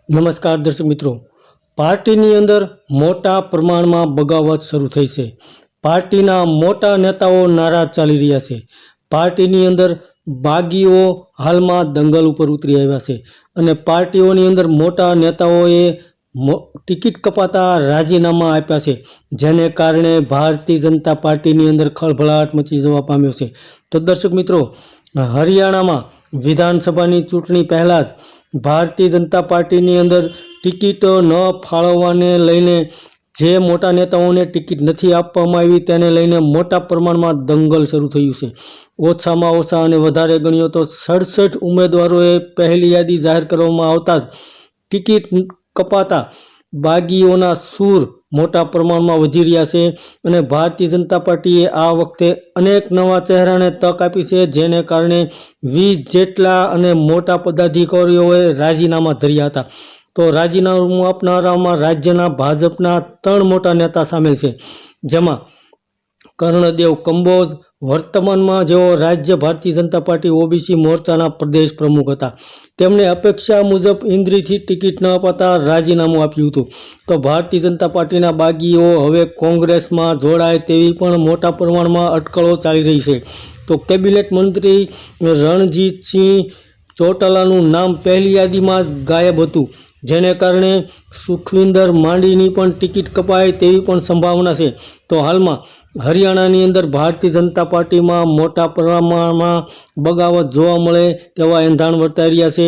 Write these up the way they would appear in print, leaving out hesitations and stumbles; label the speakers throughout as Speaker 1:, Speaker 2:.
Speaker 1: નમસ્કાર દર્શક મિત્રો, પાર્ટીની અંદર મોટા પ્રમાણમાં બગાવત શરૂ થઈ છે. પાર્ટીના મોટા નેતાઓ નારાજ ચાલી રહ્યા છે. પાર્ટીની અંદર બાગીઓ હાલમાં દંગલ ઉપર ઉતરી આવ્યા છે અને પાર્ટીઓની અંદર મોટા નેતાઓએ ટિકિટ કપાતા રાજીનામા આપ્યા છે, જેને કારણે ભારતીય જનતા પાર્ટીની અંદર ખળભળાટ મચી જવા પામ્યો છે. તો દર્શક મિત્રો, હરિયાણામાં વિધાનસભાની ચૂંટણી પહેલાં જ ભારતીય જનતા પાર્ટીની અંદર ટિકિટ ન ફાળવવાને લઈને જે મોટા નેતાઓને ટિકિટ નથી આપવામાં આવી તેને લઈને મોટા પ્રમાણમાં દંગલ શરૂ થયું છે. ઓછામાં ઓછા અને વધારે ગણ્યો તો 67 ઉમેદવારોએ પહેલી યાદી જાહેર કરવામાં આવતા જ ટિકિટ કપાતા બાગીઓના સૂર મોટા પ્રમાણમાં વધી રહ્યા છે અને ભારતીય જનતા પાર્ટીએ આ વખતે અનેક નવા ચહેરાને તક આપી છે, જેને કારણે 20 જેટલા અને મોટા પદાધિકારીઓએ રાજીનામા ધર્યા હતા. તો રાજીનામું આપનારામાં રાજ્યના ભાજપના 3 મોટા નેતા સામેલ છે, જેમાં કર્ણદેવ કંબોજ વર્તમાનમાં જેઓ રાજ્ય ભારતીય જનતા પાર્ટી ઓબીસી મોરચાના પ્રદેશ પ્રમુખ હતા. તેમણે અપેક્ષા મુજબ ઇન્દ્રીથી ટિકિટ ન અપાતા રાજીનામું આપ્યું હતું. તો ભારતીય જનતા પાર્ટીના બાગીઓ હવે કોંગ્રેસમાં જોડાય તેવી પણ મોટા પ્રમાણમાં અટકળો ચાલી રહી છે. તો કેબિનેટ મંત્રી રણજીતસિંહ ચોટાલાનું નામ પહેલી યાદીમાં જ ગાયબ હતું, જેને કારણે સુખવિન્દર માંડીની પણ ટિકિટ કપાય તેવી પણ સંભાવના છે. તો હાલમાં હરિયાણાની અંદર ભારતીય જનતા પાર્ટીમાં મોટા પ્રમાણમાં બગાવત જોવા મળે તેવા એંધાણ વર્તાઈ રહ્યા છે,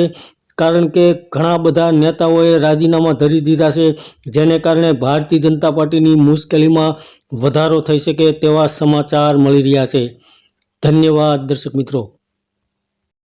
Speaker 1: કારણ કે ઘણા બધા નેતાઓએ રાજીનામા ધરી દીધા છે, જેને કારણે ભારતીય જનતા પાર્ટીની મુશ્કેલીમાં વધારો થઈ શકે તેવા સમાચાર મળી રહ્યા છે. ધન્યવાદ દર્શક મિત્રો.